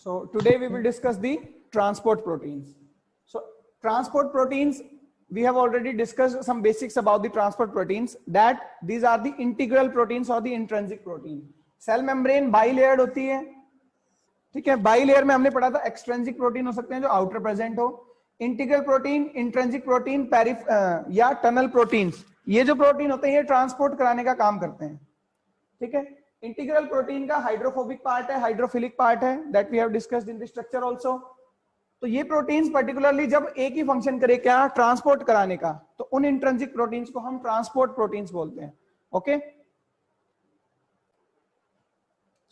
So today we will discuss the transport proteins. So transport proteins, we have already discussed some basics about the transport proteins, that these are the integral proteins or the intrinsic protein. Cell membrane bilayered होती है, ठीक है. Bilayer में हमने पढ़ा था extrinsic protein हो सकते हैं जो आउटर प्रेजेंट हो, इंटीग्रल प्रोटीन, इंट्रिंसिक प्रोटीन, या टनल प्रोटीन्स, ये जो प्रोटीन होते हैं ये ट्रांसपोर्ट कराने का काम करते हैं, ठीक है. इंटीग्रल प्रोटीन का हाइड्रोफोबिक पार्ट है, हाइड्रोफिलिक पार्ट है, that we have discussed in the structure also. तो ये प्रोटीन्स पर्टिकुलरली जब एक ही फंक्शन करे, क्या, ट्रांसपोर्ट कराने का, तो उन इंट्रिंसिक प्रोटीन्स को हम ट्रांसपोर्ट प्रोटीन्स बोलते हैं. ओके.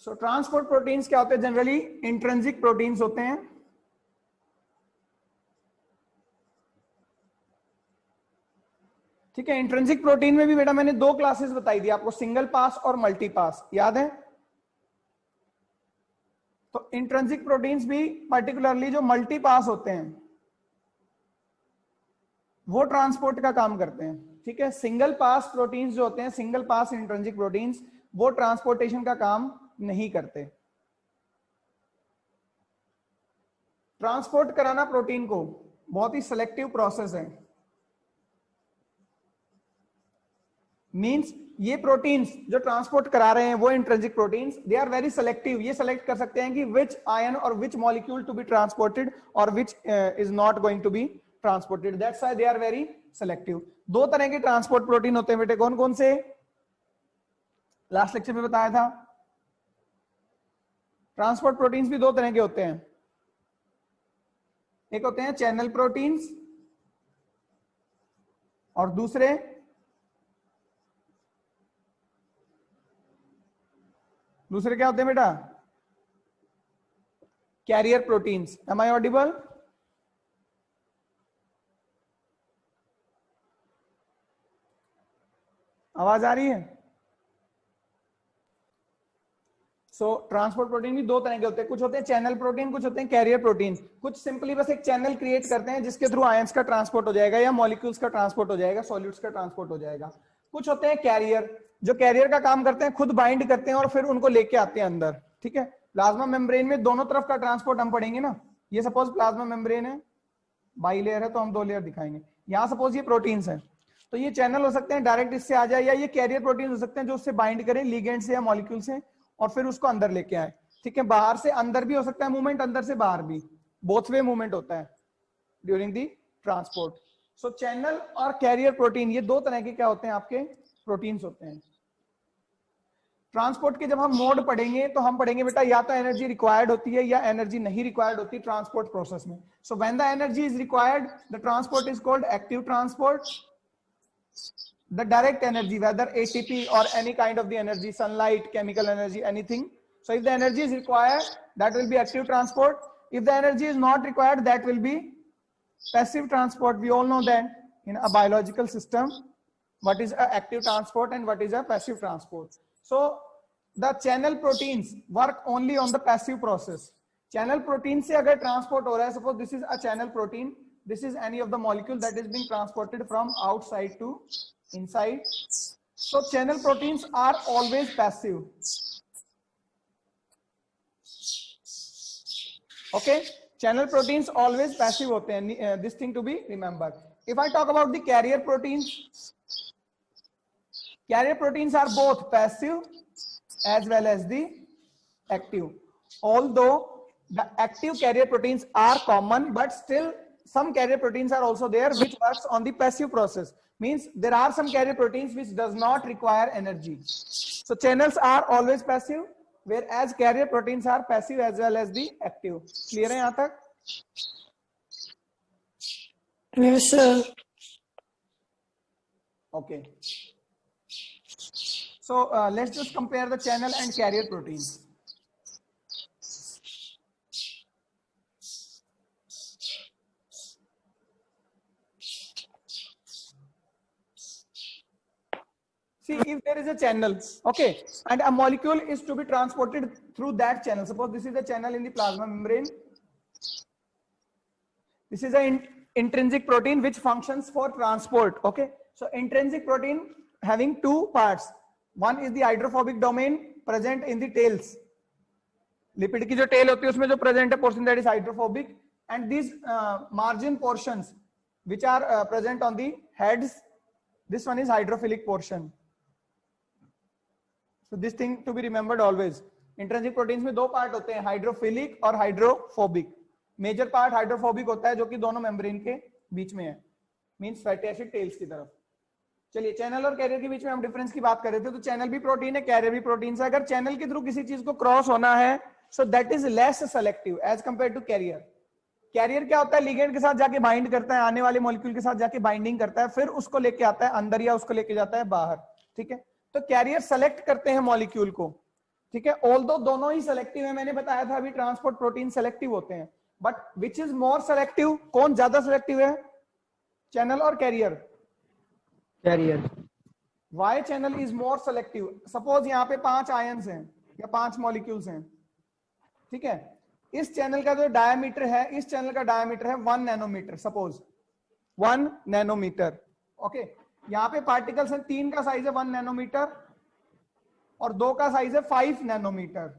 सो ट्रांसपोर्ट प्रोटीन्स क्या होते हैं? जनरली इंट्रिंसिक प्रोटीन्स होते हैं. ठीक है. इंट्रिंसिक प्रोटीन में भी बेटा मैंने दो क्लासेस बताई थी आपको, सिंगल पास और मल्टी पास, याद है? तो इंट्रिंसिक प्रोटीन्स भी पर्टिकुलरली जो मल्टी पास होते हैं वो ट्रांसपोर्ट का काम करते हैं, ठीक है. सिंगल पास प्रोटीन्स जो होते हैं, सिंगल पास इंट्रिंसिक प्रोटीन्स, वो ट्रांसपोर्टेशन का काम नहीं करते. ट्रांसपोर्ट कराना प्रोटीन को बहुत ही सिलेक्टिव प्रोसेस है. मींस ये प्रोटीन्स जो ट्रांसपोर्ट करा रहे हैं वो intrinsic proteins, they are very selective. ये सेलेक्ट कर सकते हैं कि विच आयन और which molecule to be transported और which is not going to be transported. That's why they are very selective. दो तरह के ट्रांसपोर्ट प्रोटीन होते हैं बेटे, कौन कौन से? लास्ट लेक्चर में बताया था. ट्रांसपोर्ट प्रोटीन्स भी दो तरह के होते हैं. एक होते हैं चैनल प्रोटीन्स और दूसरे क्या होते हैं बेटा? Carrier proteins. Am I audible? आवाज आ रही है? सो ट्रांसपोर्ट प्रोटीन भी दो तरह के होते हैं. कुछ होते हैं चैनल प्रोटीन, कुछ होते हैं कैरियर प्रोटीन. कुछ सिंपली बस एक चैनल क्रिएट करते हैं जिसके थ्रू आयंस का ट्रांसपोर्ट हो जाएगा या मॉलिक्यूल्स का ट्रांसपोर्ट हो जाएगा, सॉल्यूट्स का ट्रांसपोर्ट हो जाएगा. कुछ होते हैं कैरियर, जो कैरियर का काम करते हैं, खुद बाइंड करते हैं और फिर उनको लेके आते हैं अंदर, ठीक है. प्लाज्मा मेम्ब्रेन में दोनों तरफ का ट्रांसपोर्ट हम पढ़ेंगे ना. ये सपोज प्लाज्मा मेम्ब्रेन है, बाई लेयर है, तो हम दो लेयर दिखाएंगे. यहां सपोज ये प्रोटीन्स है, तो ये चैनल हो सकते हैं डायरेक्ट इससे आ जाए, या ये कैरियर प्रोटीन हो सकते हैं जो उससे बाइंड करें लिगेंड से या मॉलिक्यूल से और फिर उसको अंदर लेके आए, ठीक है. बाहर से अंदर भी हो सकता है मूवमेंट, अंदर से बाहर भी, बोथ वे मूवमेंट होता है during the transport. So channel और कैरियर प्रोटीन, ये दो तरह के क्या होते हैं? आपके प्रोटीन्स होते हैं. ट्रांसपोर्ट के जब हम मोड पढ़ेंगे तो हम पढ़ेंगे बेटा या तो एनर्जी रिक्वायर्ड होती है या एनर्जी नहीं रिक्वायर्ड होती ट्रांसपोर्ट प्रोसेस में. So when the energy is required, the transport is called active transport. The direct energy, whether ATP or any kind of the energy, sunlight, chemical energy, anything. So if the energy is required, that will be active transport. If the energy is not required, that will be passive transport. We all know that in a biological system, what is a active transport and what is a passive transport. So the channel proteins work only on the passive process. Channel protein से अगर transport हो रहा है, suppose this is a channel protein, this is any of the molecule that is being transported from outside to inside. So channel proteins are always passive. Okay, channel proteins always passive होते हैं. This thing to be remembered. If I talk about the carrier proteins are both passive as well as the active. Although the active carrier proteins are common, but still some carrier proteins are also there which works on the passive process. Means there are some carrier proteins which does not require energy. So channels are always passive, whereas carrier proteins are passive as well as the active. Clear है यहाँ तक? Yes, sir. Okay. So let's just compare the channel and carrier proteins. See, if there is a channel, okay, and a molecule is to be transported through that channel. Suppose this is a channel in the plasma membrane. This is an intrinsic protein which functions for transport. Okay, so intrinsic protein having two parts. One is the hydrophobic domain present in the tails. Lipid की जो tail होती है उसमें जो present है portion that is hydrophobic, and this margin portions which are present on the heads, this one is hydrophilic portion. So this thing to be remembered always. Intrinsic proteins में दो part होते हैं, hydrophilic और hydrophobic. Major part hydrophobic होता है जो कि दोनों मेम्ब्रेन के बीच में है, मींस फैटी एसिड टेल्स की तरफ. चलिए चैनल और कैरियर के बीच में हम डिफरेंस की बात कर रहे थे. तो चैनल भी प्रोटीन है, कैरियर भी प्रोटीन है. अगर चैनल के थ्रू किसी चीज को क्रॉस होना है so that is less selective as compare to carrier. Carrier क्या होता है, लिगेंड के साथ जाके बाइंड करता है, आने वाले मॉलिक्यूल के साथ जाके बाइंडिंग करता है, फिर उसको लेके आता है अंदर या उसको लेके जाता है बाहर. ठीक है, तो कैरियर सेलेक्ट करते हैं मॉलिक्यूल को. ठीक है, ऑल्दो दोनों ही सेलेक्टिव है, मैंने बताया था अभी ट्रांसपोर्ट प्रोटीन सेलेक्टिव होते हैं, but which is more selective, कौन ज्यादा सेलेक्टिव है, चैनल और carrier? Carrier. Why channel is more selective? Suppose यहाँ पे 5 आयंस हैं या 5 मॉलिक्यूल्स हैं. ठीक है, इस चैनल का जो डायमीटर है, इस चैनल का डायमीटर है 1 नैनोमीटर, सपोज 1 नैनोमीटर. ओके, यहाँ पे पार्टिकल्स हैं, 3 का साइज है 1 नैनोमीटर और 2 का साइज है 5 नैनोमीटर.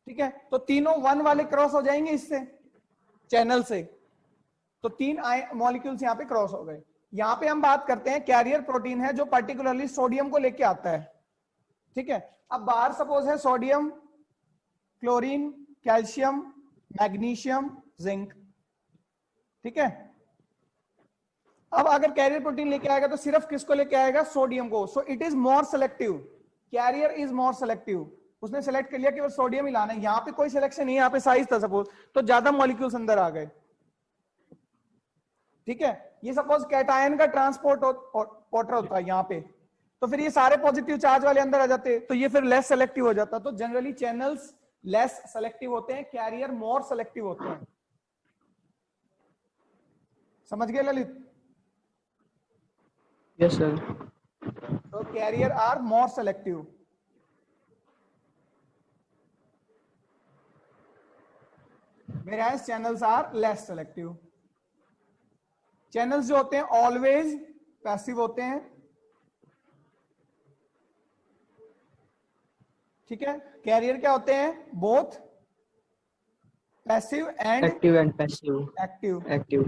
ठीक है, तो तीनों 1 वाले क्रॉस हो जाएंगे इससे, चैनल से. तो 3 मॉलिक्यूल्स यहाँ पे क्रॉस हो गए. यहाँ पे हम बात करते हैं कैरियर प्रोटीन है जो पर्टिकुलरली सोडियम को लेके आता है. ठीक है, अब बाहर सपोज है sodium, chlorine, calcium, magnesium, zinc. ठीक है, अब अगर कैरियर प्रोटीन लेके आएगा तो सिर्फ किसको लेके आएगा, सोडियम को. So it is more selective, carrier is more selective. उसने सेलेक्ट कर लिया कि वो सोडियम ही लाना है. यहाँ पे कोई सिलेक्शन नहीं, यहाँ पे साइज था सपोज, तो ज्यादा मॉलिक्यूल्स अंदर आ गए. ठीक है, ये सपोज कैटायन का ट्रांसपोर्ट पोर्टर होता है यहाँ पे, तो फिर ये सारे पॉजिटिव चार्ज वाले अंदर आ जाते, तो ये फिर लेस सेलेक्टिव हो जाता. तो जनरली चैनल्स लेस सेलेक्टिव होते हैं, कैरियर मोर सेलेक्टिव होते हैं. समझ गए ललित? Yes sir. तो carrier are more selective. whereas channels are less selective. Channels जो होते हैं ऑलवेज पैसिव होते हैं. ठीक है, कैरियर क्या होते हैं, both passive and active and passive. Active. Active.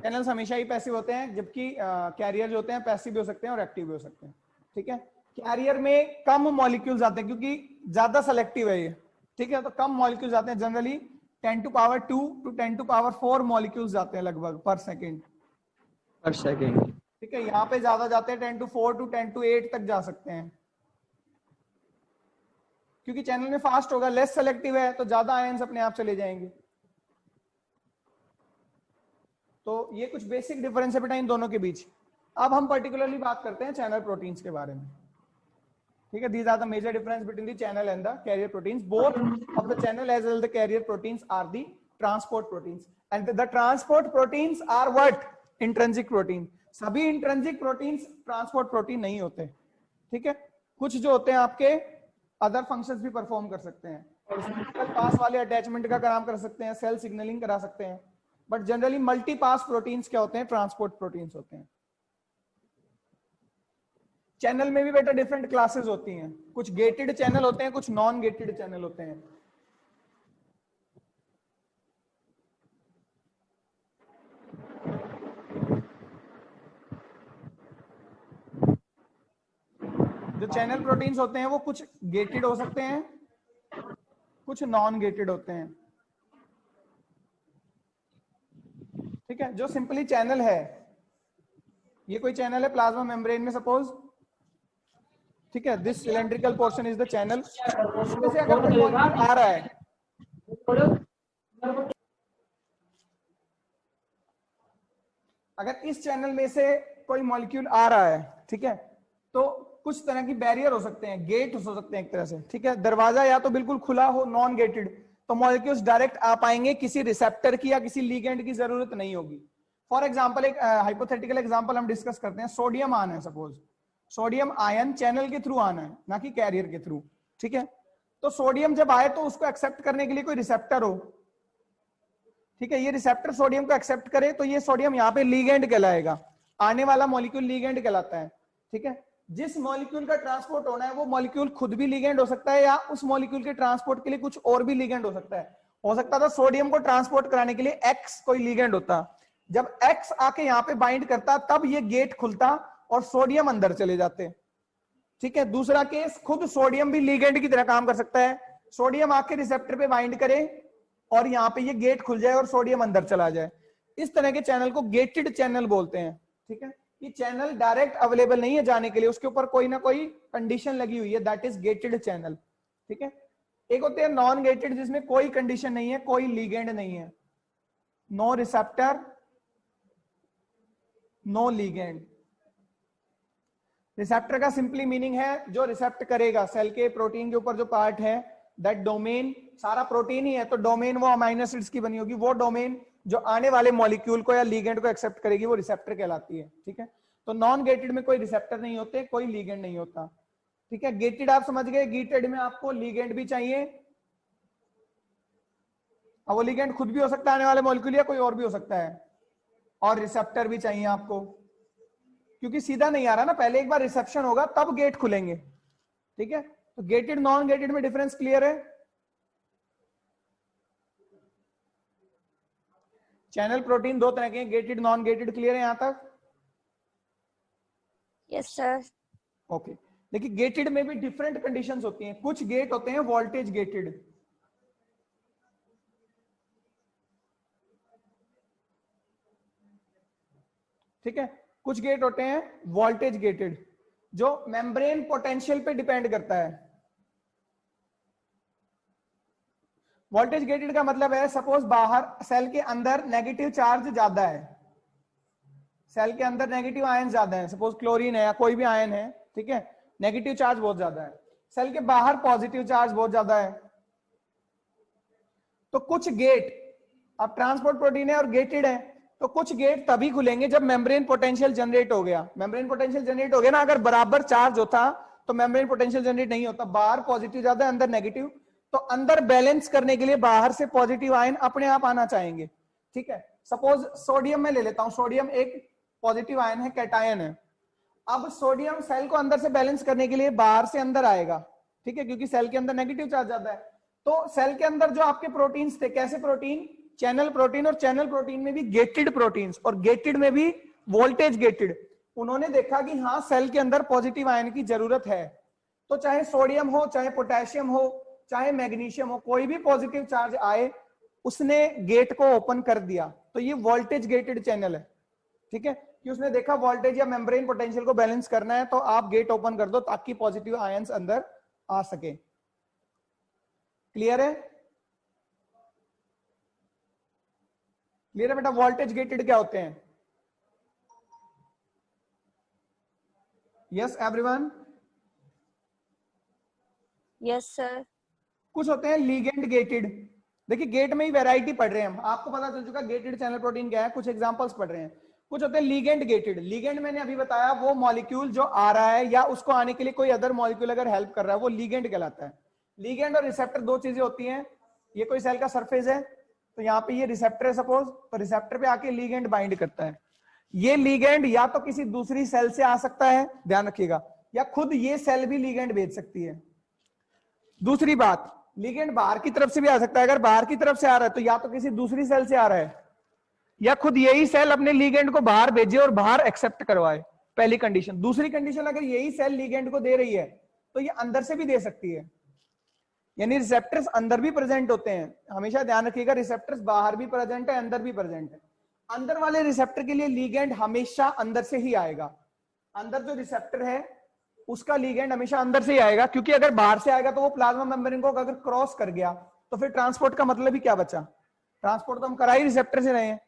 Channels हमेशा ही पैसिव होते हैं, जबकि कैरियर जो होते हैं पैसिव भी हो सकते हैं और एक्टिव भी हो सकते हैं. ठीक है, कैरियर में कम मॉलिक्यूल्स आते हैं क्योंकि ज्यादा सेलेक्टिव है ये. ठीक है, तो कम मॉलिक्यूल्स आते हैं, generally 10 to power 2 to 10 to power 4 molecules जाते हैं लगभग पर सेकेंड. पर सेकेंड. ठीक है, यहाँ पे ज्यादा जाते हैं, 10 to 4 to 10 to 8 तक जा सकते हैं, क्योंकि चैनल में फास्ट होगा, लेस सेलेक्टिव है तो ज्यादा आयंस अपने आप चले जाएंगे. तो ये कुछ बेसिक डिफरेंस है बेटा इन दोनों के बीच. अब हम पर्टिकुलरली बात करते हैं चैनल प्रोटीन्स के बारे में. ठीक है, these are the major difference between the channel and the carrier proteins. Both of the channel as well as the carrier proteins are the transport proteins, and the transport proteins are what? Intrinsic protein. सभी intrinsic proteins transport protein नहीं होते. ठीक है, कुछ जो होते हैं आपके अदर फंक्शंस भी परफॉर्म कर सकते हैं, पास वाले अटैचमेंट का काम कर सकते हैं, सेल सिग्नलिंग करा सकते हैं, but generally multi pass proteins क्या होते हैं, ट्रांसपोर्ट प्रोटीन्स होते हैं. चैनल में भी बेटा डिफरेंट क्लासेस होती हैं, कुछ गेटेड चैनल होते हैं, कुछ नॉन गेटेड चैनल होते हैं. जो चैनल प्रोटीन्स होते हैं वो कुछ गेटेड हो सकते हैं, कुछ नॉन गेटेड होते हैं. ठीक है, जो सिंपली चैनल है, ये कोई चैनल है प्लाज्मा मेम्ब्रेन में सपोज. ठीक है, this cylindrical portion is the channel. इसमें से अगर कोई मॉलिक्यूल आ रहा है, अगर इस चैनल में से कोई मॉलिक्यूल आ रहा है, ठीक है, तो कुछ तरह की बैरियर हो सकते हैं, गेट हो सकते हैं एक तरह से. ठीक है, दरवाजा या तो बिल्कुल खुला हो, नॉन गेटेड, तो मॉलिक्यूल्स डायरेक्ट आ पाएंगे, किसी रिसेप्टर की या किसी लिगेंड की जरूरत नहीं होगी. फॉर एग्जाम्पल, एक हाइपोथेटिकल एग्जाम्पल हम डिस्कस करते हैं. सोडियम आना है सपोज, सोडियम आयन चैनल के थ्रू आना है, ना कि कैरियर के थ्रू. ठीक है, तो सोडियम जब आए तो उसको एक्सेप्ट करने के लिए कोई रिसेप्टर हो. ठीक है, ये रिसेप्टर सोडियम को एक्सेप्ट करे तो ये सोडियम यहाँ पे लीगेंड कहलाएगा, आने वाला मॉलिक्यूल लीगेंड कहलाता है. ठीक है, जिस मॉलिक्यूल का ट्रांसपोर्ट होना है वो मॉलिक्यूल खुद भी लिगेंड हो सकता है या उस मॉलिक्यूल के ट्रांसपोर्ट के लिए कुछ और भी लिगेंड हो सकता है। हो सकता था सोडियम को ट्रांसपोर्ट कराने के लिए एक्स कोई लिगेंड होता, जब एक्स आके यहाँ पे बाइंड करता तब ये गेट खुलता और सोडियम अंदर चले जाते। ठीक है, दूसरा केस, खुद सोडियम भी लिगेंड की तरह काम कर सकता है, सोडियम आके रिसेप्टर पे बाइंड करे और यहाँ पे ये गेट खुल जाए और सोडियम अंदर चला जाए। इस तरह के चैनल को गेटेड चैनल बोलते हैं। ठीक है, ये चैनल डायरेक्ट अवेलेबल नहीं है जाने के लिए, उसके ऊपर कोई ना कोई कंडीशन लगी हुई है, दैट इज गेटेड चैनल। ठीक है, एक होते हैं नॉन गेटेड जिसमें कोई कंडीशन नहीं है, कोई लिगेंड नहीं है, no receptor no ligand. Receptor का सिंपली मीनिंग है जो रिसेप्ट करेगा सेल के प्रोटीन के ऊपर जो पार्ट है, दैट डोमेन, सारा प्रोटीन ही है तो डोमेन वो अमीनो एसिड्स की बनी होगी, वो डोमेन जो आने वाले मॉलिक्यूल को या लिगेंड को एक्सेप्ट करेगी वो रिसेप्टर कहलाती है। ठीक है, तो नॉन गेटेड में कोई रिसेप्टर नहीं होते, कोई लिगेंड नहीं होता। ठीक है, गेटेड आप समझ गए, गेटेड में आपको लिगेंड भी चाहिए, अब वो लिगेंड खुद भी हो सकता है आने वाले मॉलिक्यूल या कोई और भी हो सकता है, और रिसेप्टर भी चाहिए आपको, क्योंकि सीधा नहीं आ रहा ना, पहले एक बार रिसेप्शन होगा तब गेट खुलेंगे। ठीक है, तो गेटेड नॉन गेटेड में डिफरेंस क्लियर है? चैनल प्रोटीन दो तरह के हैं, गेटेड नॉन गेटेड, क्लियर है यहां तक? Yes sir. ओके, देखिए गेटेड में भी डिफरेंट कंडीशंस होती हैं, कुछ गेट होते हैं वोल्टेज गेटेड, ठीक है, कुछ गेट होते हैं वोल्टेज गेटेड जो मेम्ब्रेन पोटेंशियल पे डिपेंड करता है। वोल्टेज गेटेड का मतलब है सपोज बाहर सेल के अंदर नेगेटिव चार्ज ज्यादा है, सेल के अंदर नेगेटिव आयन ज्यादा है, सपोज क्लोरीन है या कोई भी आयन है, ठीक है, नेगेटिव चार्ज बहुत ज्यादा है, सेल के बाहर पॉजिटिव चार्ज बहुत ज्यादा है, तो कुछ गेट, अब ट्रांसपोर्ट प्रोटीन है और गेटेड है, तो कुछ गेट तभी खुलेंगे जब मेम्ब्रेन पोटेंशियल जनरेट हो गया। मेम्ब्रेन पोटेंशियल जनरेट हो गया ना, अगर बराबर चार्ज होता तो मेम्ब्रेन पोटेंशियल जनरेट नहीं होता, बाहर पॉजिटिव ज्यादा अंदर नेगेटिव, तो अंदर बैलेंस करने के लिए बाहर से पॉजिटिव आयन अपने आप आना चाहेंगे। ठीक है, सपोज सोडियम में ले लेता हूं, सोडियम एक पॉजिटिव आयन है, कैटायन है, अब सोडियम सेल को अंदर से बैलेंस करने के लिए बाहर से अंदर आएगा, ठीक है, क्योंकि सेल के अंदर नेगेटिव चार्ज ज्यादा है, तो सेल के अंदर जो आपके प्रोटीन्स थे, कैसे प्रोटीन, चैनल प्रोटीन, और चैनल प्रोटीन में भी गेटेड प्रोटीन्स और गेटेड में भी वोल्टेज गेटेड, उन्होंने देखा कि हाँ सेल के अंदर पॉजिटिव आयन की जरूरत है, तो चाहे सोडियम हो, चाहे पोटेशियम हो, चाहे मैग्नीशियम हो, कोई भी पॉजिटिव चार्ज आए उसने गेट को ओपन कर दिया, तो ये वोल्टेज गेटेड चैनल है। ठीक है, कि उसने देखा वोल्टेज या मेम्ब्रेन पोटेंशियल को बैलेंस करना है तो आप गेट ओपन कर दो ताकि पॉजिटिव आयंस अंदर आ सके। क्लियर है? क्लियर है बेटा? वोल्टेज गेटेड क्या होते हैं? Yes everyone? Yes sir. कुछ होते हैं लीगेंड गेटेड। देखिए गेट में ही वैरायटी पढ़ रहे हैं हम, आपको पता चल चुका गेटेड चैनल प्रोटीन क्या है, कुछ एग्जांपल्स पढ़ रहे हैं। कुछ होते हैं लीगेंड गेटेड। लीगेंड मैंने अभी बताया वो मॉलिक्यूल जो आ रहा है या उसको आने के लिए कोई अदर मॉलिक्यूल अगर हेल्प कर रहा है वो लीगेंड कहलाता है। लीगेंड और रिसेप्टर दो चीजें होती हैं। ये कोई सेल का सरफेस है तो यहाँ पे ये रिसेप्टर है सपोज, तो रिसेप्टर पे आके लीगेंड बाइंड करता है। ये लीगेंड या तो किसी दूसरी सेल से आ सकता है, ध्यान रखिएगा, या खुद ये सेल भी लीगेंड भेज सकती है। दूसरी बात, लीगेंड बाहर की तरफ से भी आ सकता है। अगर बाहर की तरफ से आ रहा है तो या तो किसी दूसरी सेल से आ रहा है या खुद यही सेल अपने लीगेंड को बाहर भेजे और बाहर एक्सेप्ट करवाए, पहली कंडीशन। दूसरी कंडीशन, अगर यही सेल लीगेंड को दे रही है तो ये अंदर से भी दे सकती है, यानी रिसेप्टर्स अंदर भी प्रेजेंट होते हैं। हमेशा ध्यान रखिएगा, रिसेप्टर्स बाहर भी प्रेजेंट है, अंदर भी प्रेजेंट है। अंदर वाले रिसेप्टर के लिए लीगेंड हमेशा अंदर से ही आएगा। अंदर जो रिसेप्टर है उसका लीगेंड हमेशा अंदर से ही आएगा, क्योंकि अगर बाहर से आएगा तो वो प्लाज्मा मेम्ब्रेन को अगर क्रॉस कर गया तो फिर ट्रांसपोर्ट का मतलब ही क्या बचा? ट्रांसपोर्ट तो हम करा ही रिसेप्टर से रहे हैं।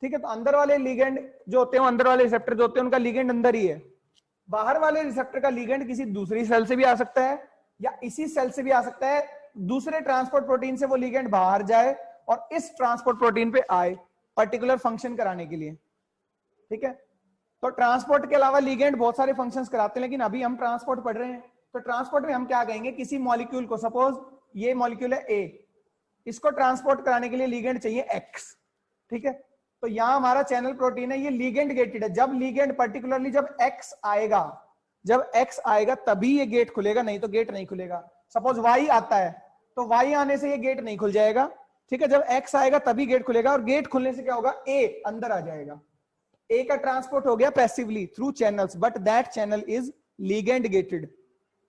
ठीक है, तो अंदर वाले लीगेंड जो होते हैं, अंदर वाले रिसेप्टर जो होते हैं उनका लीगेंड अंदर ही है। बाहर वाले रिसेप्टर का लीगेंड किसी दूसरी सेल से भी आ सकता है या इसी सेल से भी आ सकता है। दूसरे ट्रांसपोर्ट प्रोटीन से वो लीगेंड बाहर जाए और इस ट्रांसपोर्ट प्रोटीन पे आए पर्टिकुलर फंक्शन कराने के लिए। ठीक है, तो ट्रांसपोर्ट के अलावा लीगेंड बहुत सारे फंक्शंस कराते हैं, लेकिन अभी हम ट्रांसपोर्ट पढ़ रहे हैं। तो ट्रांसपोर्ट में हम क्या कहेंगे, किसी मॉलिक्यूल को, सपोज ये मॉलिक्यूल है ए, इसको ट्रांसपोर्ट कराने के लिए लीगेंड चाहिए एक्स। ठीक है, तो यहां हमारा चैनल प्रोटीन है, ये लीगेंड गेटेड है। जब लीगेंड पर्टिकुलरली जब एक्स आएगा, जब x आएगा तभी ये गेट खुलेगा, नहीं तो गेट नहीं खुलेगा। सपोज y आता है तो y आने से ये गेट नहीं खुल जाएगा, ठीक है। जब x आएगा तभी गेट खुलेगा, और गेट खुलने से क्या होगा, a अंदर आ जाएगा। a का ट्रांसपोर्ट हो गया passively through channels, but that channel is ligand gated,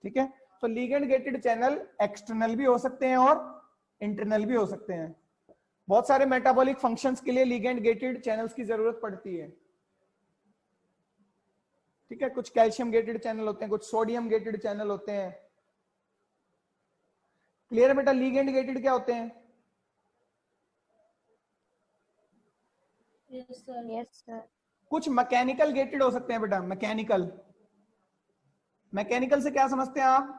ठीक है। तो लिगेंड गेटेड चैनल एक्सटर्नल भी हो सकते हैं और इंटरनल भी हो सकते हैं। बहुत सारे मेटाबॉलिक फंक्शंस के लिए लिगेंड गेटेड चैनल्स की जरूरत पड़ती है, ठीक है। कुछ कैल्शियम गेटेड चैनल होते हैं, कुछ सोडियम गेटेड चैनल होते हैं। क्लियर है बेटा? लिगेंड गेटेड क्या होते हैं? Yes, sir. Yes, sir. कुछ मैकेनिकल गेटेड हो सकते हैं बेटा। मैकेनिकल, मैकेनिकल से क्या समझते हैं आप?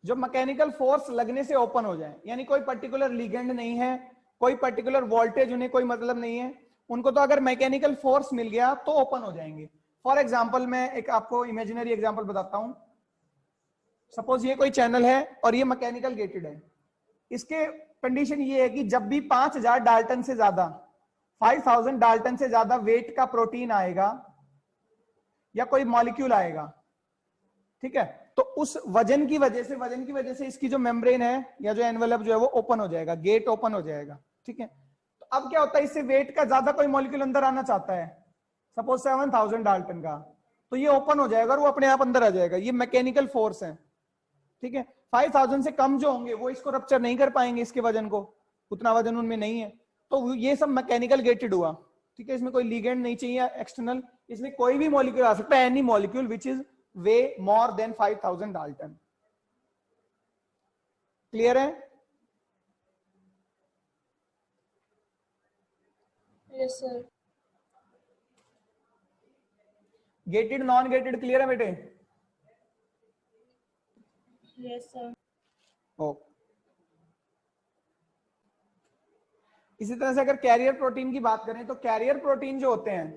जो मैकेनिकल फोर्स लगने से ओपन हो जाए, यानी कोई पर्टिकुलर लिगेंड नहीं है, कोई पर्टिकुलर वोल्टेज उन्हें कोई मतलब नहीं है, उनको तो अगर मैकेनिकल फोर्स मिल गया तो ओपन हो जाएंगे। फॉर एग्जांपल मैं एक आपको इमेजिनरी एग्जांपल बताता हूं। सपोज ये कोई चैनल है और ये मैकेनिकल गेटेड है। इसके कंडीशन ये है कि जब भी 5000 डाल्टन से ज्यादा, 5000 डाल्टन से ज्यादा वेट का प्रोटीन आएगा या कोई मॉलिक्यूल आएगा, ठीक है, तो उस वजन की वजह से इसकी जो मेम्ब्रेन है या जो एनवेलप जो है वो ओपन हो जाएगा, गेट ओपन हो जाएगा, ठीक है। तो अब क्या होता है, इससे वेट का ज्यादा कोई मॉलिक्यूल अंदर आना चाहता है, सपोज 7000 डाल्टन का, तो ये ओपन हो जाएगा और वो अपने आप अंदर आ जाएगा। ये मैकेनिकल फोर्स है, ठीक है। 5000 से कम जो होंगे वो इसको रप्चर नहीं कर पाएंगे, इसके वजन को, उतना वजन उनमें नहीं है, तो ये सब मैकेनिकल गेटेड हुआ, ठीक है। इसमें कोई लिगेंड नहीं चाहिए एक्सटर्नल, इसमें कोई भी मॉलिक्यूल आ सकता है, any molecule which is way more than 5000 Dalton. Clear है? Yes, sir. Gated non gated clear है बेटे? Yes, sir. ओ, इसी तरह से अगर कैरियर प्रोटीन की बात करें तो कैरियर प्रोटीन जो होते हैं,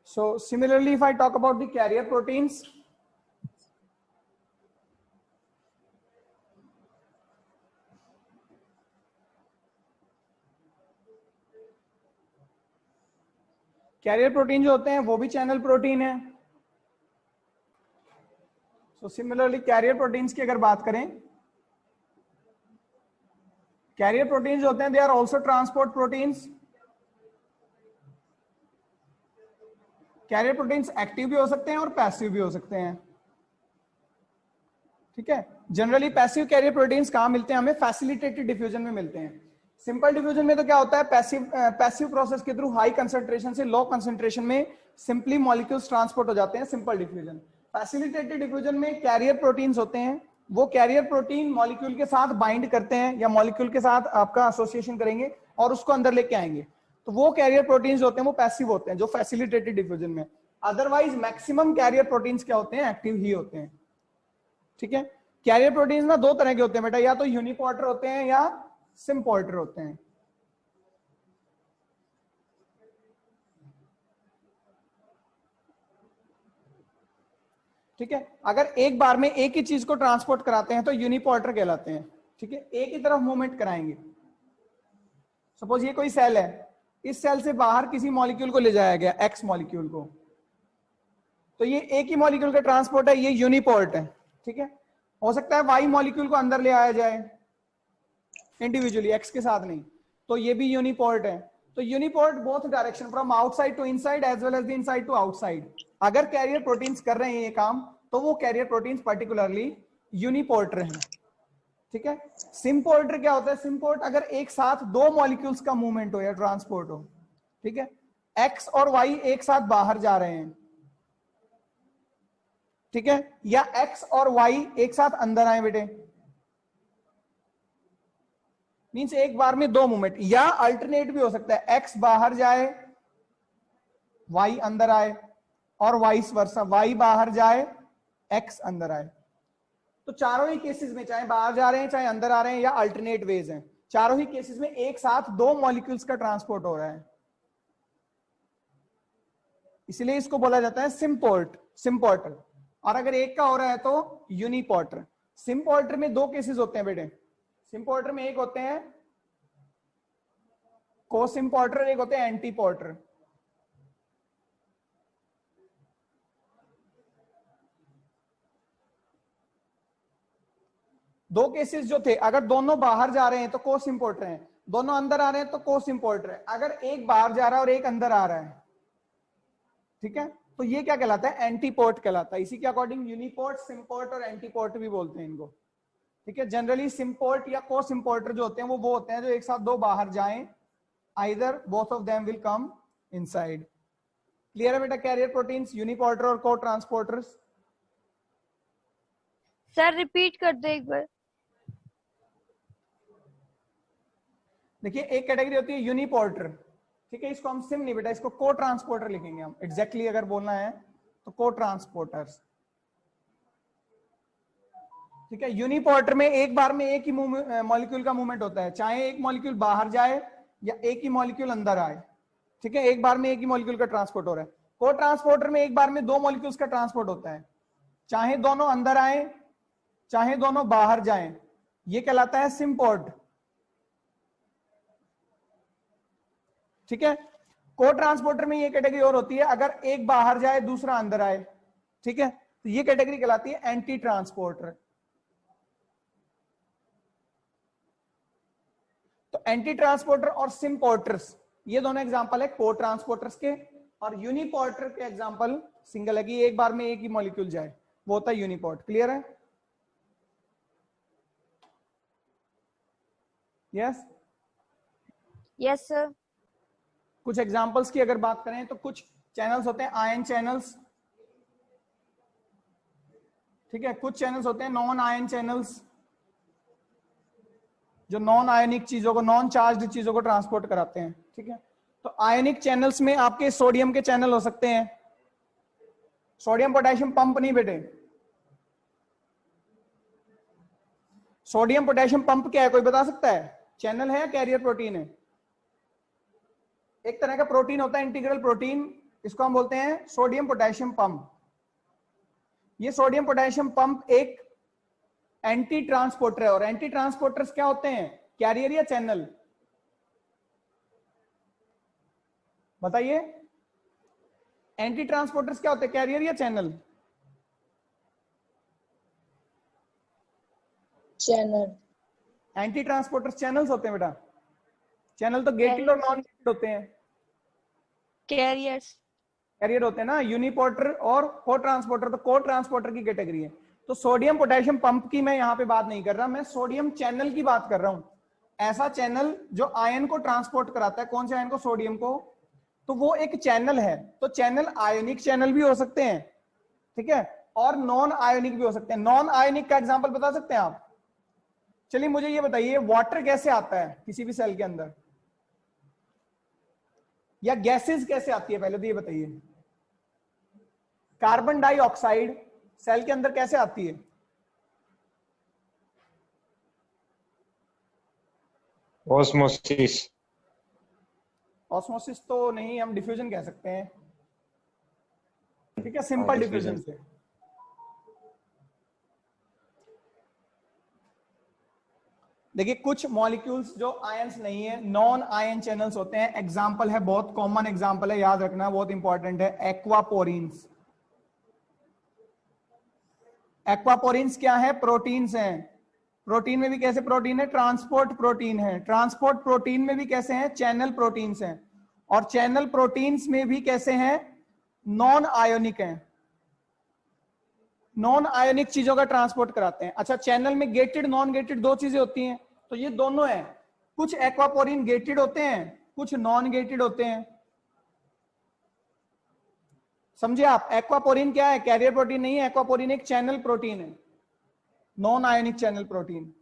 so similarly if I talk about the carrier proteins, carrier protein जो होते हैं वो भी चैनल प्रोटीन है। सो सिमिलरली कैरियर प्रोटीन्स की अगर बात करें, कैरियर प्रोटीन्स होते हैं they are also transport proteins. Carrier proteins active भी हो सकते हैं और पैसिव भी हो सकते हैं, ठीक है। जनरली पैसिव कैरियर प्रोटीन्स कहां मिलते हैं? हमें फैसिलिटेटेड डिफ्यूजन में मिलते हैं। सिंपल डिफ्यूजन में तो क्या होता है, पैसिव प्रोसेस के थ्रू हाई कंसंट्रेशन से लो कंसंट्रेशन में सिंपली मॉलिक्यूल्स ट्रांसपोर्ट हो जाते हैं, सिंपल डिफ्यूजन। फैसिलिटेटेड डिफ्यूजन में कैरियर प्रोटीन्स होते हैं, वो कैरियर प्रोटीन मॉलिक्यूल के साथ बाइंड करते हैं या मॉलिक्यूल के साथ आपका एसोसिएशन करेंगे और उसको अंदर लेके आएंगे, तो वो कैरियर प्रोटीन्स होते हैं, वो पैसिव होते हैं जो फैसिलिटेटेड डिफ्यूजन में। अदरवाइज मैक्सिमम कैरियर प्रोटीन्स क्या होते हैं, एक्टिव ही होते हैं, ठीक है। कैरियर प्रोटीन्स ना दो तरह के होते हैं बेटा, या तो यूनिपोर्टर होते हैं या सिम्पोर्टर होते हैं। ठीक है, अगर एक बार में एक ही चीज को ट्रांसपोर्ट कराते हैं तो यूनिपोर्टर कहलाते हैं, ठीक है। एक ही तरफ मूवमेंट कराएंगे। सपोज ये कोई सेल है, इस सेल से बाहर किसी मॉलिक्यूल को ले जाया गया, एक्स मॉलिक्यूल को, तो ये एक ही मॉलिक्यूल का ट्रांसपोर्ट है, ये यूनिपोर्ट है, ठीक है। हो सकता है वाई मॉलिक्यूल को अंदर ले आया जाए इंडिविजुअली, एक्स के साथ नहीं, तो ये भी यूनिपोर्ट है। तो uniport both direction, from outside to inside as well as the inside to outside. अगर कैरियर प्रोटीन्स कर रहे हैं ये काम, तो वो कैरियर प्रोटीन्स पर्टिकुलरली यूनिपोर्टर हैं, ठीक है। सिम्पोर्टर क्या होता है? सिम्पोर्ट अगर एक साथ दो मॉलिक्यूल्स का मूवमेंट हो या ट्रांसपोर्ट हो, ठीक है, एक्स और वाई एक साथ बाहर जा रहे हैं, ठीक है, या एक्स और वाई एक साथ अंदर आए बेटे, मींस एक बार में दो मूवमेंट, या अल्टरनेट भी हो सकता है, एक्स बाहर जाए वाई अंदर आए, और वाइस वर्सा, वाई बाहर जाए एक्स अंदर आए। तो चारों ही केसेस में, चाहे बाहर जा रहे हैं चाहे अंदर आ रहे हैं या अल्टरनेट वेज हैं, चारों ही केसेस में एक साथ दो मॉलिक्यूल्स का ट्रांसपोर्ट हो रहा है, इसलिए इसको बोला जाता है सिम्पोर्टर। और अगर एक का हो रहा है तो यूनिपोर्टर। सिम्पोर्टर में दो केसेस होते हैं बेटे। सिम्पोर्टर में एक होते हैं को सिम्पोर्टर, एक होते हैं एंटी पोर्टर। दो केसेस जो थे, अगर दोनों बाहर जा रहे हैं तो को सिम्पोर्टर है, दोनों अंदर आ रहे हैं तो को सिम्पोर्टर है। अगर एक बाहर जा रहा है और एक अंदर आ रहा है, ठीक है, तो ये क्या कहलाता है? एंटीपोर्ट कहलाता है। इसी के अकॉर्डिंग यूनिपोर्ट, सिम्पोर्ट और एंटीपोर्ट भी बोलते हैं इनको, ठीक है। जनरली सिम्पोर्ट या को सिम्पोर्टर जो होते हैं वो होते हैं जो एक साथ दो बाहर जाएं, either both of them will come inside. Clear है बेटा? कैरियर प्रोटीन्स, यूनिपोर्टर और को ट्रांसपोर्टर्स। सर रिपीट कर दो एक बार। देखिए, एक कैटेगरी होती है यूनिपोर्टर, ठीक है, इसको हम सिम नहीं बेटा, इसको को ट्रांसपोर्टर लिखेंगे हम। एग्जैक्टली अगर बोलना है तो को ट्रांसपोर्टर्स, ठीक है। यूनिपोर्टर में एक बार में एक ही मॉलिक्यूल का मूवमेंट होता है, चाहे एक मॉलिक्यूल बाहर जाए या एक ही मॉलिक्यूल अंदर आए, ठीक है, एक बार में एक ही मॉलिक्यूल का ट्रांसपोर्ट हो रहा है। को ट्रांसपोर्टर में एक बार में दो मॉलिक्यूल्स का ट्रांसपोर्ट होता है, चाहे दोनों अंदर आए चाहे दोनों बाहर जाएं, ये कहलाता है सिम्पोर्ट, ठीक है। को ट्रांसपोर्टर में ये कैटेगरी और होती है, अगर एक बाहर जाए दूसरा अंदर आए, ठीक है, तो ये कैटेगरी कहलाती है एंटी ट्रांसपोर्टर। तो एंटी ट्रांसपोर्टर और सिम्पोर्टर्स, ये दोनों एग्जांपल है को ट्रांसपोर्टर्स के। और यूनिपोर्टर के एग्जांपल सिंगल है कि एक बार में एक ही मॉलिक्यूल जाए, वो होता है यूनिपोर्ट। क्लियर है? Yes yes sir. कुछ एग्जांपल्स की अगर बात करें तो कुछ चैनल्स होते हैं आयन चैनल्स, ठीक है, कुछ चैनल्स होते हैं नॉन आयन चैनल्स, जो नॉन आयनिक चीजों को, नॉन चार्ज्ड चीजों को ट्रांसपोर्ट कराते हैं, ठीक है। तो आयनिक चैनल्स में आपके सोडियम के चैनल हो सकते हैं, सोडियम पोटेशियम पंप नहीं बेटे, सोडियम पोटेशियम पंप क्या है, कोई बता सकता है? चैनल है या कैरियर प्रोटीन है? एक तरह का प्रोटीन होता है इंटीग्रल प्रोटीन, इसको हम बोलते हैं सोडियम पोटेशियम पंप। ये सोडियम पोटेशियम पंप एक एंटी ट्रांसपोर्टर है। और एंटी ट्रांसपोर्टर्स क्या होते हैं, कैरियर या चैनल? बताइए, एंटी ट्रांसपोर्टर्स क्या होते हैं, कैरियर या channel? Channel. Anti transporters channels होते हैं बेटा। चैनल तो गेटेड और नॉन गेटेड होते हैं। कैरियर्स। कैरियर होते हैं ना, यूनिपोर्टर और को ट्रांसपोर्टर। तो को ट्रांसपोर्टर की कैटेगरी है। तो सोडियम पोटेशियम पंप की मैं यहाँ पे बात नहीं कर रहा, मैं सोडियम चैनल की बात कर रहा हूं। ऐसा चैनल जो आयन को ट्रांसपोर्ट कराता है, कौन से आयन को? सोडियम को। तो वो एक चैनल है। तो चैनल आयोनिक चैनल भी हो सकते हैं, ठीक है, और नॉन आयोनिक भी हो सकते हैं। नॉन आयोनिक का एग्जांपल बता सकते हैं आप? चलिए मुझे ये बताइए, वाटर कैसे आता है किसी भी सेल के अंदर, या गैसेस कैसे आती है, पहले तो ये बताइए। कार्बन डाइऑक्साइड सेल के अंदर कैसे आती है? ऑस्मोसिस। ऑस्मोसिस तो नहीं, हम डिफ्यूजन कह सकते हैं, ठीक है, सिंपल डिफ्यूजन से। देखिए, कुछ मॉलिक्यूल्स जो आयंस नहीं है, नॉन आयन चैनल्स होते हैं। एग्जांपल है, बहुत कॉमन एग्जांपल है, याद रखना, बहुत इंपॉर्टेंट है, एक्वापोरिन्स। एक्वापोरिन्स क्या है? प्रोटीन्स हैं। प्रोटीन में भी कैसे प्रोटीन है? ट्रांसपोर्ट प्रोटीन है। ट्रांसपोर्ट प्रोटीन में भी कैसे हैं? चैनल प्रोटीन्स हैं। और चैनल प्रोटीन्स में भी कैसे हैं? नॉन आयोनिक हैं। नॉन आयोनिक चीजों का ट्रांसपोर्ट कराते हैं। अच्छा, चैनल में गेटेड नॉन गेटेड दो चीजें होती हैं, तो ये दोनों है। कुछ एक्वापोरिन गेटेड होते हैं, कुछ नॉन गेटेड होते हैं। समझे आप? एक्वापोरिन क्या है? कैरियर प्रोटीन नहीं है, एक्वापोरिन एक चैनल प्रोटीन है, non ionic channel protein.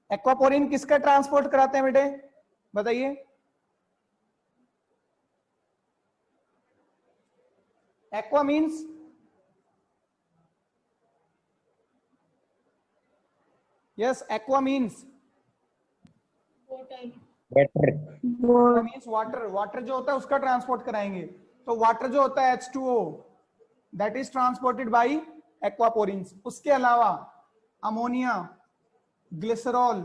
Aquaporin किसका ट्रांसपोर्ट कराते हैं बेटे, बताइए? Aqua means yes, aqua means water. Water जो होता है उसका ट्रांसपोर्ट कराएंगे। तो वाटर जो होता है H2O, that is transported by aquaporins. उसके अलावा अमोनिया, ग्लिसरॉल,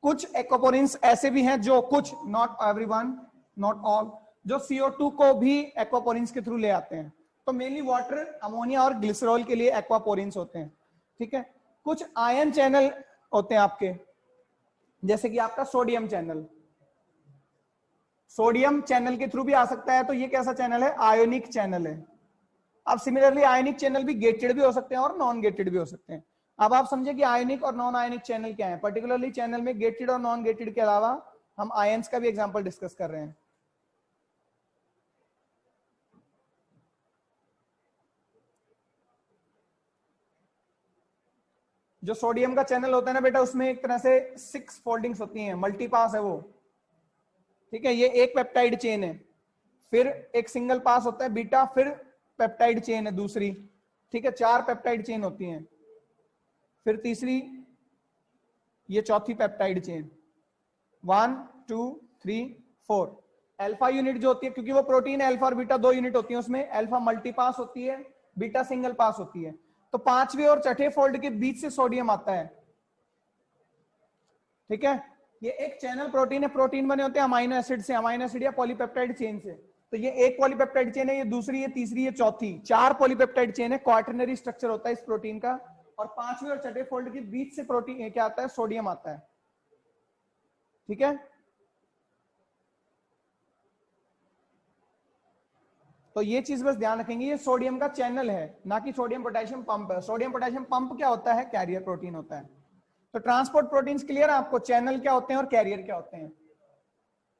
कुछ एक्वापोरिन्स ऐसे भी हैं जो कुछ, नॉट एवरीवन, नॉट ऑल, जो CO2 को भी एक्वापोरिन्स के थ्रू ले आते हैं। तो मेनली वाटर, अमोनिया और ग्लिसरॉल के लिए एक्वापोरिन्स होते हैं, ठीक है। कुछ आयन चैनल होते हैं आपके, जैसे कि आपका सोडियम चैनल, सोडियम चैनल के थ्रू भी आ सकता है, तो ये कैसा चैनल है? आयोनिक चैनल है। अब सिमिलरली आयोनिक चैनल भी गेटेड भी हो सकते हैं और नॉन गेटेड भी हो सकते हैं। अब आप समझे कि आयोनिक और नॉन आयोनिक चैनल क्या है। पर्टिकुलरली चैनल में गेटेड और नॉन गेटेड के अलावा हम आयंस का भी एग्जांपल डिस्कस कर रहे हैं। जो सोडियम का चैनल होता है ना बेटा, उसमें एक तरह से 6 फोल्डिंग्स होती हैं, मल्टीपास है वो, ठीक है। ये एक पेप्टाइड चेन है, फिर एक सिंगल पास होता है बीटा, फिर पेप्टाइड चेन है दूसरी, ठीक है। 4 पेप्टाइड चेन होती हैं, फिर तीसरी, ये चौथी पेप्टाइड चेन, 1 2 3 4। अल्फा यूनिट जो होती है, क्योंकि वो प्रोटीन है, अल्फा और बीटा 2 यूनिट होती है उसमें, अल्फा मल्टीपास होती है, बीटा सिंगल पास होती है। तो 5वें और छठे फोल्ड के बीच से सोडियम आता है, ठीक है। ये एक चैनल प्रोटीन है, प्रोटीन बने होते हैं अमाइनो एसिड से, अमाइनो एसिड या पॉलीपेप्टाइड चेन से। तो ये एक पॉलीपेप्टाइड चेन है, ये दूसरी, ये तीसरी, ये चौथी, 4 पॉलीपेप्टाइड चेन है। क्वाटरनरी स्ट्रक्चर होता है इस प्रोटीन का, और 5वें और छठे फोल्ड के बीच से प्रोटीन क्या आता है? सोडियम आता है, ठीक है। तो ये चीज बस ध्यान रखेंगे, ये सोडियम का चैनल है, ना कि सोडियम पोटेशियम पंप है। सोडियम पोटेशियम पंप क्या होता है? कैरियर प्रोटीन होता है। तो ट्रांसपोर्ट प्रोटीन्स क्लियर है आपको? चैनल क्या होते हैं और कैरियर क्या होते हैं,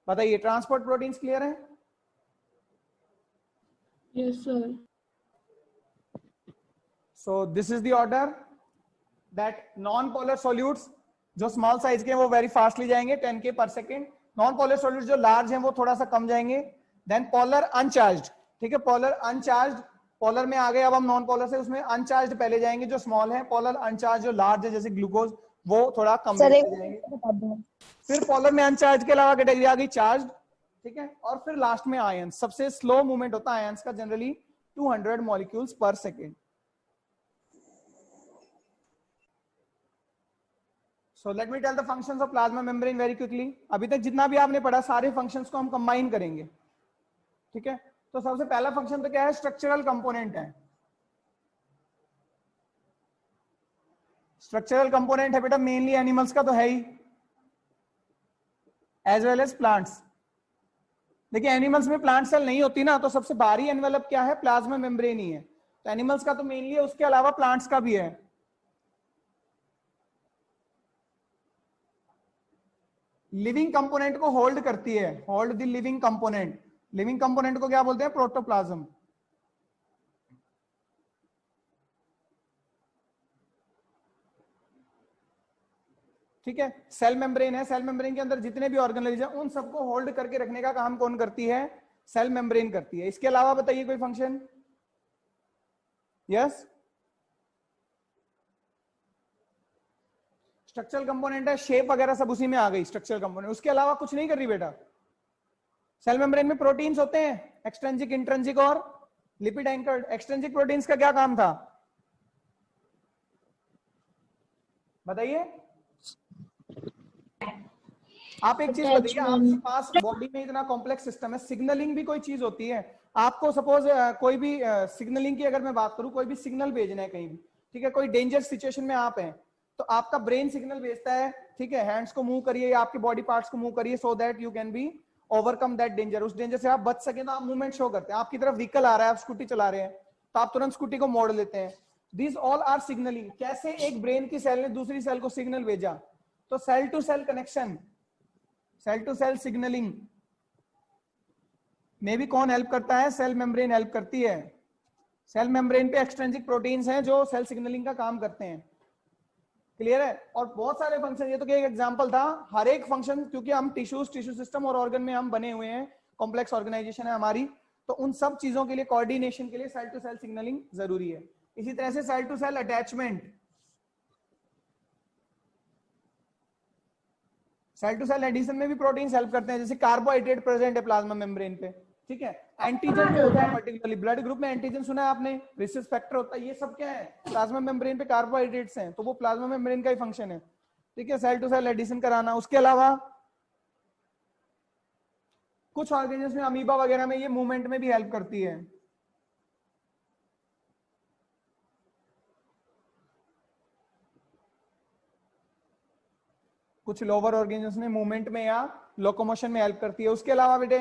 बताइए। ट्रांसपोर्ट प्रोटीन्स क्लियर है? Yes, sir. So this is the order that non-polar solutes जो स्मॉल साइज के हैं वो वेरी फास्टली जाएंगे 10 K पर सेकेंड, नॉन पोलर सॉल्यूट्स जो लार्ज हैं वो थोड़ा सा कम जाएंगे। देन पोलर अनचार्ज्ड, ठीक है, पोलर अनचार्ज्ड, पोलर में आ गए, अब हम नॉन पोलर से उसमें अनचार्ज्ड पहले जाएंगे जो स्मॉल है। पोलर अनचार्ज जो लार्ज है जैसे ग्लूकोज, वो थोड़ा कम जाएंगे। फिर पोलर में अनचार्ज के अलावा कैटेगरी आ गई चार्ज, ठीक है। और फिर लास्ट में आयन, सबसे स्लो मूवमेंट होता है आयंस का, जनरली 200 मॉलिक्यूल्स पर second. So let me tell the functions of plasma membrane very quickly. अभी तक जितना भी आपने पढ़ा सारे फंक्शंस को हम कंबाइन करेंगे, ठीक है। तो सबसे पहला फंक्शन तो क्या है? स्ट्रक्चरल कंपोनेंट है। स्ट्रक्चरल कंपोनेंट है बेटा मेनली एनिमल्स का तो है ही, एज वेल एज प्लांट्स। देखिए एनिमल्स में प्लांट सेल नहीं होती ना, तो सबसे बाहरी एनवेलप क्या है? प्लाज्मा मेम्ब्रेन ही है। तो एनिमल्स का तो मेनली है, उसके अलावा प्लांट्स का भी है। लिविंग कंपोनेंट को होल्ड करती है, hold the living component. Living component को क्या बोलते हैं? प्रोटोप्लाज्म। ठीक है। सेल मेम्ब्रेन है, सेल मेम्ब्रेन के अंदर जितने भी ऑर्गेनेल्स हैं उन सबको होल्ड करके रखने का काम कौन करती है? सेल मेम्ब्रेन करती है। इसके अलावा बताइए कोई फंक्शन? यस, स्ट्रक्चरल कंपोनेंट है, शेप वगैरह सब उसी में आ गई स्ट्रक्चरल कंपोनेंट, उसके अलावा कुछ नहीं कर रही बेटा। सेल मेम्ब्रेन में प्रोटीन्स होते हैं, एक्सट्रिंसिक, इंट्रिंसिक और लिपिड एंकर्ड। एक्सट्रिंसिक प्रोटीन्स का क्या काम था बताइए? आप एक चीज बताइए, आपके पास बॉडी में इतना कॉम्प्लेक्स सिस्टम है, सिग्नलिंग भी कोई चीज होती है। आपको सपोज कोई भी सिग्नलिंग की अगर मैं बात करूं, कोई भी सिग्नल भेजना है कहीं भी, ठीक है, कोई डेंजर सिचुएशन में आप हैं, तो आपका ब्रेन सिग्नल भेजता है, ठीक है, हैंड्स को मूव करिए या आपके बॉडी पार्ट्स को मूव करिए so that you can be overcome that danger. उस डेंजर से आप बच सके तो आप मूवमेंट शो करते हैं। आपकी तरफ व्हीकल आ रहा है, आप स्कूटी चला रहे हैं, तो आप तुरंत स्कूटी को मोड़ लेते हैं। This all are signalling. कैसे एक ब्रेन की सेल ने दूसरी सेल को सिग्नल भेजा? तो cell to cell connection, cell to cell signalling में भी कौन हेल्प करता है? सेल मेम्ब्रेन हेल्प करती है। सेल मेम्ब्रेन पे एक्सट्रिंसिक प्रोटीन्स हैं जो सेल सिग्नलिंग का काम करते हैं। क्लियर है? और बहुत सारे फंक्शन, ये तो क्या एक एग्जांपल था। हर एक फंक्शन, क्योंकि हम टिश्यू सिस्टम और ऑर्गन में हम बने हुए हैं, कॉम्प्लेक्स ऑर्गेनाइजेशन है हमारी, तो उन सब चीजों के लिए, कोऑर्डिनेशन के लिए सेल टू सेल सिग्नलिंग जरूरी है। इसी तरह से cell to cell attachment, cell to cell adhesion में भी प्रोटीन्स हेल्प करते हैं। जैसे कार्बोहाइड्रेट प्रेजेंट है प्लाज्मा मेम्ब्रेन पे, ठीक है, एंटीजन जो होता है पर्टिकुलरली ब्लड ग्रुप में एंटीजन सुना है आपने, रिसेस फैक्टर होता है, ये सब क्या है? प्लाज्मा मेम्ब्रेन पे कार्बोहाइड्रेट्स हैं, तो वो प्लाज्मा मेम्ब्रेन का ही फंक्शन है। ठीक है, सेल टू सेल एडिशन कराना। उसके अलावा कुछ ऑर्गेनिज्म में, अमीबा वगैरह में, ये मूवमेंट में भी हेल्प करती है। कुछ लोअर ऑर्गेनिज्म में मूवमेंट में या लोकोमोशन में हेल्प करती है। उसके अलावा बेटे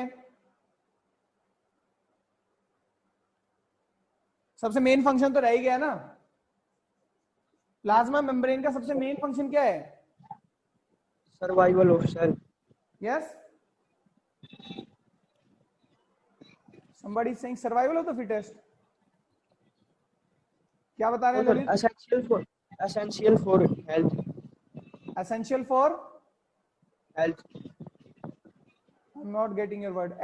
सबसे मेन फंक्शन तो रह ही गया ना, प्लाज्मा मेम्ब्रेन का सबसे मेन फंक्शन क्या है? Survival of cell. Yes, somebody is saying survival of the fittest। क्या बता रहे हैं Lalit? essential for health। Essential for health। I'm not getting your word।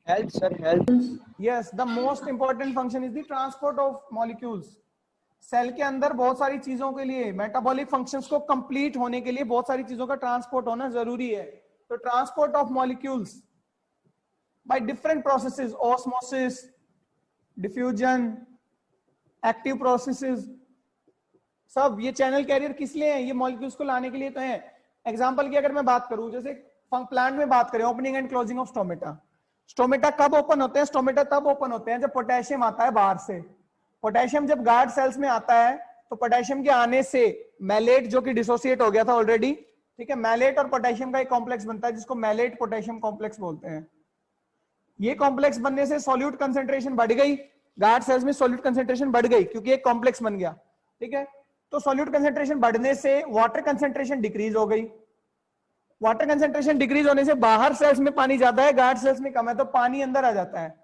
health sir, health। Yes, the most important function is the transport of molecules। Cell के अंदर बहुत सारी चीजों के लिए, मेटाबॉलिक फंक्शंस को कंप्लीट होने के लिए बहुत सारी चीजों का ट्रांसपोर्ट होना जरूरी है। तो transport of molecules by different processes, osmosis, diffusion, active processes, सब ये चैनल कैरियर किस लिए है? ये मॉलिक्यूल्स को लाने के लिए तो है। एग्जांपल की अगर मैं बात करूं, जैसे प्लांट में बात करें, opening and closing of stomata. Stomata कब ओपन होते हैं? स्टोमेटा तब ओपन होते हैं जब पोटेशियम आता है बाहर से। पोटेशियम जब गार्ड सेल्स में आता है तो पोटेशियम के आने से मैलेट, जो कि डिसोसिएट हो गया था ऑलरेडी, ठीक है, मैलेट और पोटेशियम का एक कॉम्प्लेक्स बनता है जिसको मैलेट पोटेशियम कॉम्प्लेक्स बोलते हैं। ये कॉम्प्लेक्स बनने से सॉल्यूट कंसेंट्रेशन बढ़ गई, गार्ड सेल्स में सॉल्यूट कंसेंट्रेशन बढ़ गई क्योंकि एक कॉम्प्लेक्स बन गया। ठीक है, तो सॉल्यूट कंसेंट्रेशन बढ़ने से वाटर कंसेंट्रेशन डिक्रीज हो गई। वाटर कंसेंट्रेशन डिक्रीज होने से बाहर सेल्स में पानी ज्यादा है, गार्ड सेल्स में कम है, तो पानी अंदर आ जाता है।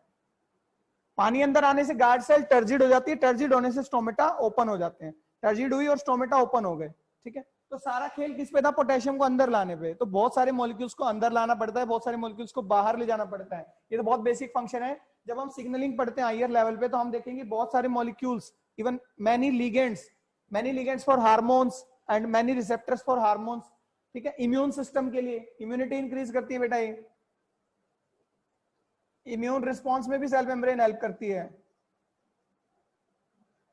पानी अंदर आने से गार्ड सेल टर्जिड हो जाती है, टर्जिड होने से स्टोमेटा ओपन हो जाते हैं। टर्जिड हुई और स्टोमेटा ओपन हो गए। ठीक है, तो सारा खेल किस पे था? पोटेशियम को अंदर लाने पे। तो बहुत सारे मॉलिक्यूल्स को अंदर लाना पड़ता है, बहुत सारे मॉलिक्यूल्स को बाहर ले जाना पड़ता है। ये तो बहुत बेसिक फंक्शन है। जब हम सिग्नलिंग पढ़ते हैं हायर लेवल पे तो हम देखेंगे बहुत सारे molecules, even many ligands for hormones and many receptors for hormones. ठीक है, इम्यून सिस्टम के लिए इम्यूनिटी इंक्रीज करती है बेटा। ये इम्यून रिस्पॉन्स में भी सेल मेम्ब्रेन हेल्प करती है।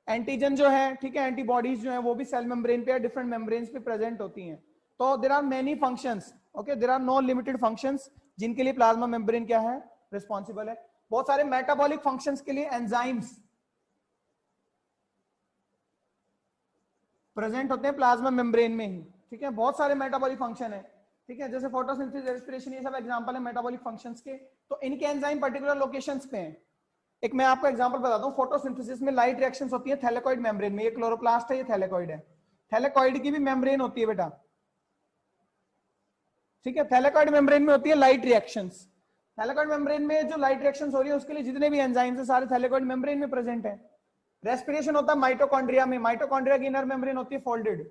एंटीजन जो है, ठीक है, एंटीबॉडीज जो है वो भी सेल मेम्ब्रेन पे या डिफरेंट मेम्ब्रेन्स पे प्रेजेंट होती हैं। तो there are many functions, okay, there are no limited functions जिनके लिए प्लाज्मा मेम्ब्रेन क्या है? रिस्पॉन्सिबल है। बहुत सारे मेटाबॉलिक फंक्शंस के लिए एंजाइम्स प्रेजेंट होते हैं प्लाज्मा मेम्ब्रेन में ही। ठीक है, बहुत सारे मेटाबॉलिक फंक्शन है। ठीक है, जैसे फोटोसिंथेसिस, रेस्पिरेशन, ये सब एग्जांपल है मेटाबॉलिक फंक्शंस के। तो इनके एंजाइम पर्टिकुलर लोकेशंस पे हैं। एक मैं आपको एग्जांपल बताता हूँ, फोटोसिंथेसिस में लाइट रिएक्शंस होती है थैलेकॉइड मेम्ब्रेन में। ये क्लोरोप्लास्ट है, ये थैलेकॉइड है। थैलेकॉइड की भी मेम्ब्रेन होती है बेटा। ठीक है, थैलेकॉइड मेम्ब्रेन में होती है लाइट रिएक्शंस। थैलेकॉइड मेम्ब्रेन में जो लाइट रिएक्शंस हो रही है उसके लिए जितने भी एंजाइम्स है सारे थैलेकॉइड मेम्ब्रेन में प्रेजेंट है। रेस्पिरेशन होता है माइटोकॉन्ड्रिया में। माइटोकॉन्ड्रिया की इनर मेम्ब्रेन होती है फोल्डेड।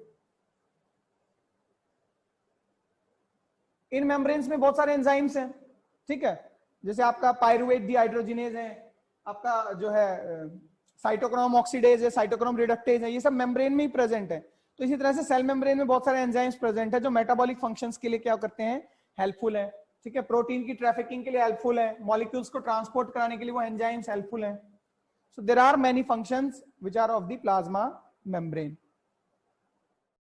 इन मेम्ब्रेन्स में बहुत सारे एंजाइम्स हैं। ठीक है, जैसे आपका पायरुवेट डिहाइड्रोजिनेज है, आपका जो है साइटोक्रोम ऑक्सीडेज है, साइटोक्रोम रिडक्टेज है, ये सब मेम्ब्रेन में ही प्रेजेंट है। तो इसी तरह से सेल मेम्ब्रेन में बहुत सारे एंजाइम्स प्रेजेंट है जो मेटाबॉलिक फंक्शंस के लिए क्या करते हैं? हेल्पफुल है। ठीक है, प्रोटीन की ट्रैफिकिंग के लिए हेल्पफुल है, मॉलिक्यूल्स को ट्रांसपोर्ट कराने के लिए वो एंजाइम्स हेल्पफुल है। So there are many functions which are of the plasma membrane.